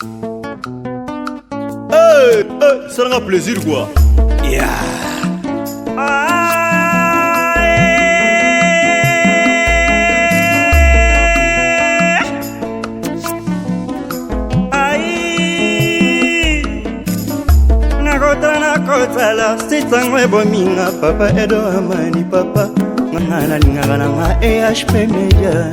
Hey, hey, ça rend plaisir quoi. Yeah. Nakotala sitangwe bominga papa edo amani papa ngana lingana na AHP media.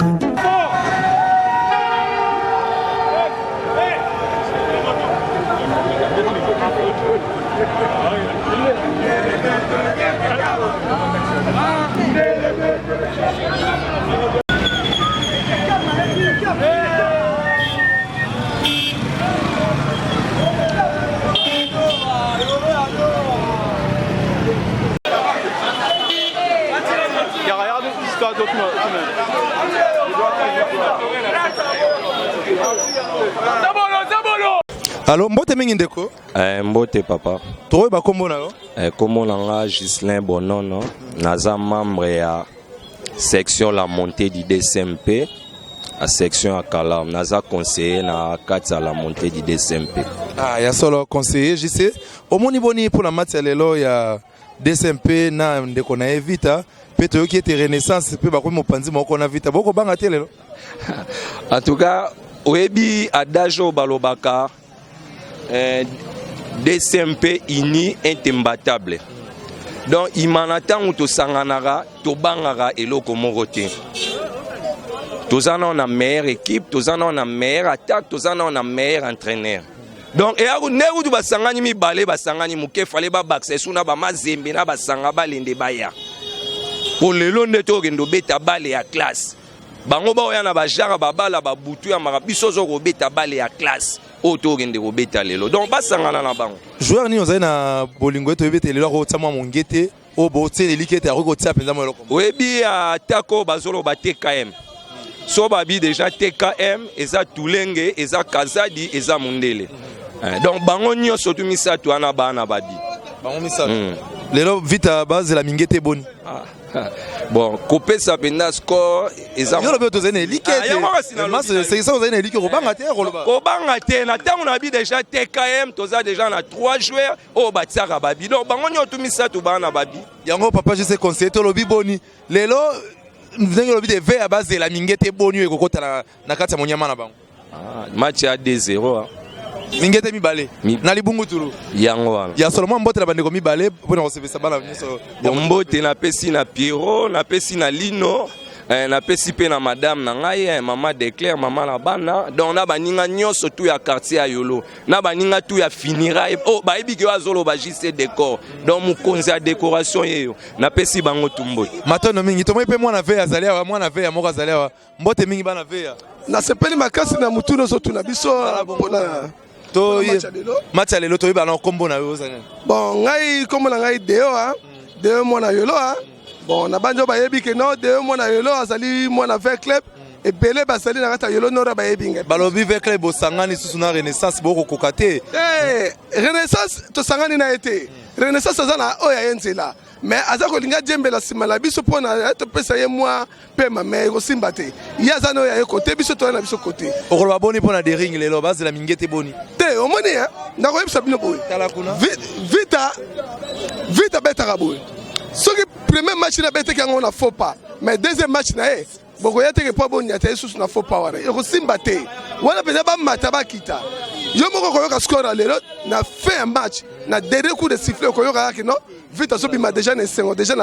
Allô, mbote mingi ndeko? Mbote papa. Toi ba kombo na yo? Kombo nanga Gislain Bonono, naza membre ya section la montée du DCMP, à section Akala, naza conseiller na kati la montée du DCMP. Ah, ya solo conseiller, je sais. Omoni boni pour la matière lelo ya DCMP na ndeko na evita, peto yo ki ete renaissance pe ba ko mo panzi moko na vita. Boko banga te lelo. En tout cas, oyebi adajo balobaka DCMP ini intembatable. Donc imanatan to sanganara to bangara eloko moko te. Tozana on a meilleure équipe, tozana on a meilleure attaque, tozana on a meilleur entraîneur. Donc et ako neru du basangani mi balé basangani muke fallait ba bakse suna ba mazembe na basanga balende baya. Pour lelo neto gendo beta balé ya classe. Bango ba oyana ba jara ba bala ba butu ya marabiso zo ko beta balé ya classe. Auto gende ko beta lelo. Donc basangana na bango. Joueur ni ozai na bolingo to beta lelo ko tsama mongete o bote likete ko tsa penza mo eloko. Oyebi atako bazolo ba TKM. So babi déjà TKM eza Tulenge eza Kazadi eza Mundele. Donc bango nyonso tu misato ana bana babi. Bango misato. Lelo vita base la mingete boni. Bon, couper sa penda score eza. Yo lobe tozene likete. C'est ça ozene likete ko banga te ko loba. Ko banga te na tango na bi déjà TKM toza déjà na 3 joueurs o batsaka babi. Donc bango nyonso tu misato bana babi. Yango papa je sais conseiller to lobi boni. Lelo ndenge lobi de ve à base la mingete boni e kokota na kati ya monyama na bango. Match à 2-0. Mingete mibale na libungu tulu yango wana ya seulement mbote na bandeko mibale pona ko sevesa bana nyonso mbote na pesi na Pierrot na pesi na Lino na pesi pe na madame na ngai maman de Claire maman na bana donc na baninga nyonso tu ya quartier ya Yolo na baninga tu ya finira oh ba ebi ke azolo ba juste décor donc mukonzi ya décoration yeyo na pesi bango tumbo matono mingi to moi pe mwana ve azali wa mwana ve ya moko azali wa mbote mingi bana ve ya na sepeli makasi na mutuno so tuna biso pona to match lelo to ba na kombo na yo zana bon ngai kombo na ngai deo mwana Yolo bon na banjo ba yebi ke no deo mwana Yolo azali mwana ve club et belé basali na kata Yolo nora ba yebi ngai balobi ve club osangani susu na renaissance boko kokate renaissance to sangani na été renaissance azana oya yenzela mais azako linga djembela simala biso pona to pesa ye moi pe mame ko simbate yazana oya côté biso to na biso côté okoloba boni pona de ring lelo base la mingete boni te omoni na ko yebisa bino boy tala kuna vita beta kaboy soki premier match na beta kango na faux pas mais deuxième match na boko yate ke po boni ata yesu na faux pas wala ko simbate wana peza ba mata ba kita yo moko ko yoka score lelo na fin match na dernier coup de sifflet ko yoka ke no vita so bima déjà na sengo déjà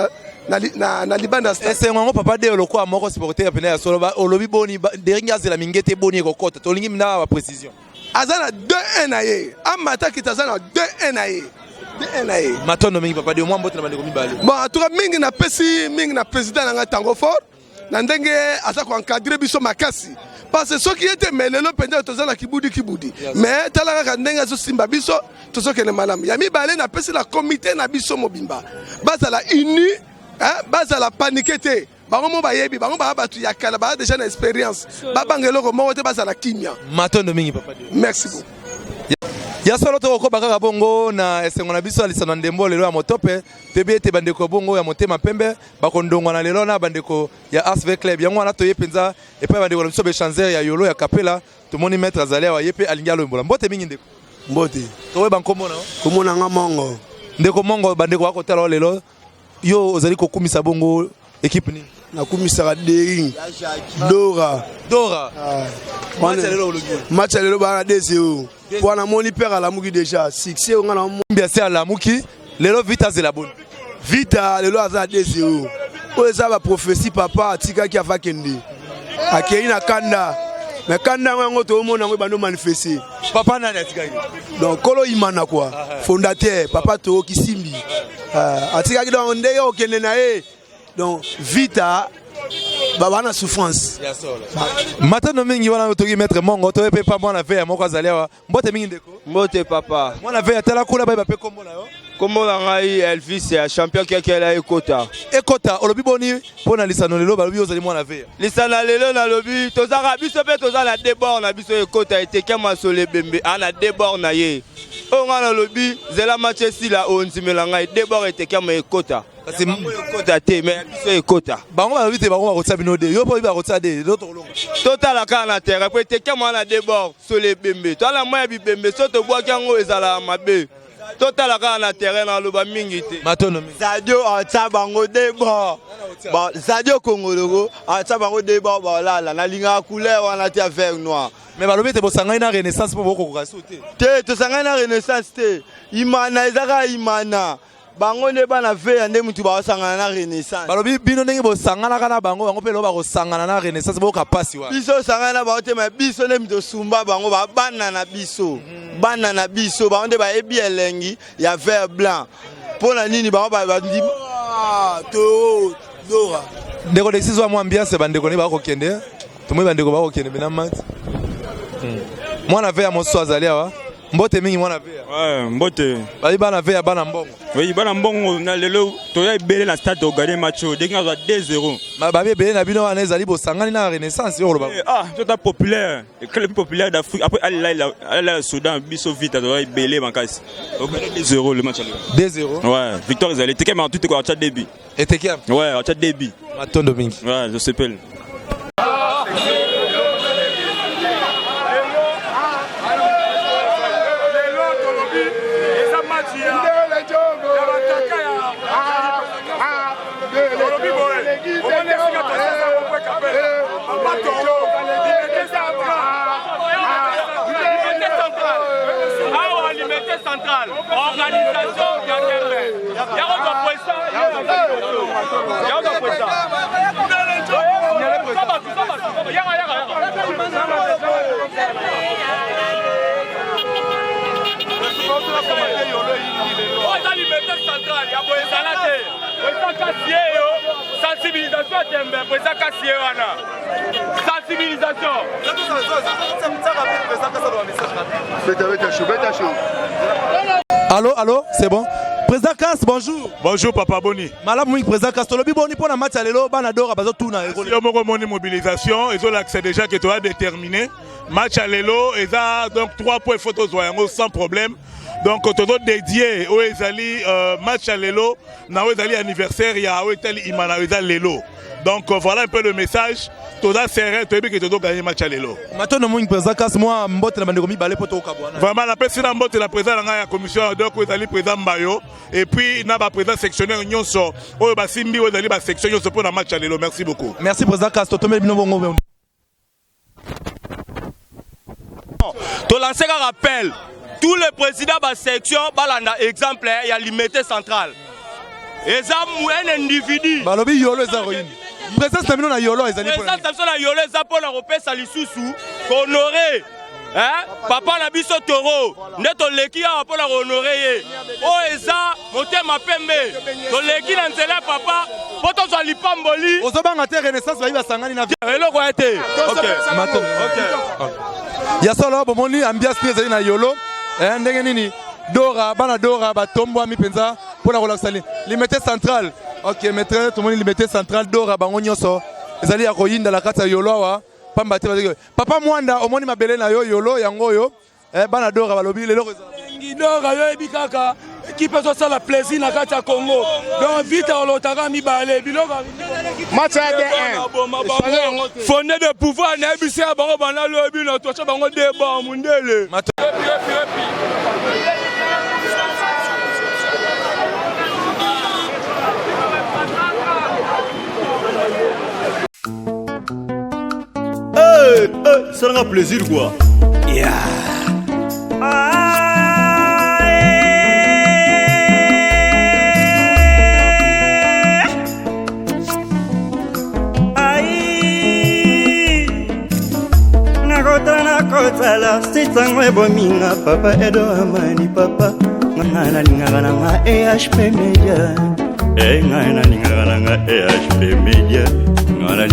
na libanda stade sengo papa de loko amoko supporter pena ya solo ba olobi boni deringa zela mingete boni ko kota to lingi mina ba précision azana 2-1 na ye amata kitazana 2-1 na ye matono mingi papa de moi mbote na bandeko mibale bon en tout cas mingi na pesi mingi na président na tango fort na ndenge asa ko encadrer biso makasi parce que ceux qui étaient melelo penda tozana kibudi mais talaka ka ndenge zo simba biso tozokene malamu ya mibale na pesi la comité na biso mobimba baza la uni baza la paniquete bango mo bayebi bango ba batu ya kala ba déjà na expérience ba bangelo ko mo te baza la kimia matondo mingi papa merci beaucoup ya solo to ko bakaka bongo na esengo na biso alisana ndembo lelo ya motope tebi ete bandeko bongo ya motema pembe bakondongwa na lelo na bandeko ya ASV club yango wana to yepenza epa bandeko na biso be chanzer ya Yolo ya Kapela tomoni maître azali awa ye mpe alingi alombola mbote mingi ndeko Mbote. toyeba nkombo na yo Komona nga mongo. ndeko mongo bandeko bakotala wa lelo yo ozali kokumisa bongo équipe nini Nakumisaka Dering. Dora. Match lelo bana 2-0. Pour na moni père alamuki déjà. Succès on a mbia se alamuki lelo vita zela boni Vita lelo aza 2-0. O eza ba prophétie papa atika ki avakende. Akei na kanda. Mais kanda ngo to mona ngo bando manifester. papa nani atika ki Donc kolo imana quoi. Fondateur papa to kisimbi. Atika ki donc ndenge okende na e. Donc vita baba na souffrance. matano mingi wana toki maître mongo to pe pa mwana veya moko azali awa mbote mingi ndeko Mbote papa. mwana veya tala kula ba pe kombo na yo Kombo na ngai Elvis ya champion kekela ekota. ekota olobi boni pona lisano lelo balobi ozali mwana veya Lisana lelo na lobi tozaka biso pe tozala debord na biso ekota eteke masole bembe ana debord na ye. Onga na lobi zela match sila onzimela ngai debord eteke ma ekota. kasi Ekota te mais biso ekota. bango balobi te bango bakotsa bino de yo po bakotsa de loto kolonga Totala ka na terrain po eteke na debord sole bembe. Tala moya bibembe soto bwaki yango ezala mabe. Totala ka na terrain na loba mingi te. matono mingi Sadio ata bango debord. Bon, Sadio Congolego ata bango debord balala na linga couleur wana te vert noir. mais balobi te bosangani na renaissance po boko kokaso te Te tosangani na renaissance te. Imana ezaka imana. Bango ne bana veya nde mutu ba sangana na renaissance. balobi bino ndenge bosangana kana bango bango pe lo bakosangana na renaissance boka pasi wa Biso sangana na bango te ma biso ne mutu sumba bango ba bana na biso. Bana na biso bango nde ba ebi elengi ya vert blanc. Pona nini bango ba ndima To Dora. ndeko desizo mwa ambiance bandeko ne bakokende tomoi bandeko bakokende bina mati mwana veya moso azali awa mbote mingi mwana veya Ouais, mbote. bali bana veya bana mbongo Oui, bana mbongo na lelo toya belé na stade regarder match dès qu'on a 2-0. babi ebele na bino wana ezali bosangani na renaissance yo koloba Ah, tout est populaire. Le club populaire d'Afrique. Après, aller au Soudan, biso vite, toya belé mankasi. Donc 2-0 le match. 2-0 Ouais, victoire ils allaient. T'es tout est quoi, chat début. etekia Ouais, chat début. matondo mingi Ouais, je sais pas. Centrale, organisation Allô, c'est bon. Président Kass, bonjour. Bonjour Papa Boni. Madame Mouik, président Kass, tu as boni pour la match à l'élo, banadora, bazo tout na. Si on a mobilisation, ils ont l'accès déjà que tu as déterminé. Match à l'élo, ils ont donc 3 points photos sans problème. Donc tu dois dédier au Ezali match à l'élo, na Ezali anniversaire, il y a Oetel Imana l'élo. Donc voilà un peu le message. Tu dois serrer, tu que tu dois gagner match à l'élo. Maintenant, moi, président Kass, moi, mbote na bandekomi balé poto kabwana. Vraiment, la présidente mbote la présidente de la commission donc Ezali président Mbayo et puis na ba président sectionnaire nyonso, o ba simbi Ezali ba section nyonso pour la match à l'élo. Merci beaucoup. Merci président Kass, to tombe bino bongo. To lancer un rappel. Tous les présidents de la section, exemple, il y a limité central. Et ça, un individu. Balobi yolo ezaroyin. Président Stamino na yolo ezali. Président Stamino na yolo ezali pour la repère salisusu. Honoré. Hein? Papa na biso toro. Neto leki a pour la honorer. Oh eza, motema pembe. To leki na nzela papa. Poto zo lipamboli. Ozobanga te renaissance ba iba sangani na. Hello quoi été. OK. OK. Ya solo bomoni ambiance ezali na yolo. Ndenge nini Dora bana Dora batombo mi penza pour la relaxer limité central. OK, maître tout le monde limité central Dora bango nyonso ezali ya koyinda la kata yolo wa pamba te papa mwanda omoni mabele na yo yolo yango yo bana Dora balobi lelo Dora yo ebikaka équipe ezosala plaisir na kati ya Congo. Donc vite olotaka mibale biloko. Match à 2-1. Fondé de pouvoir na ebisi ya bango bana lobi na tocha bango débat mundele. Ça rend plaisir quoi. Yeah. Nakotala sitangwe bominga papa Edo Amani papa ngana lingana nga EHP Media ngana lingana nga EHP Media ngana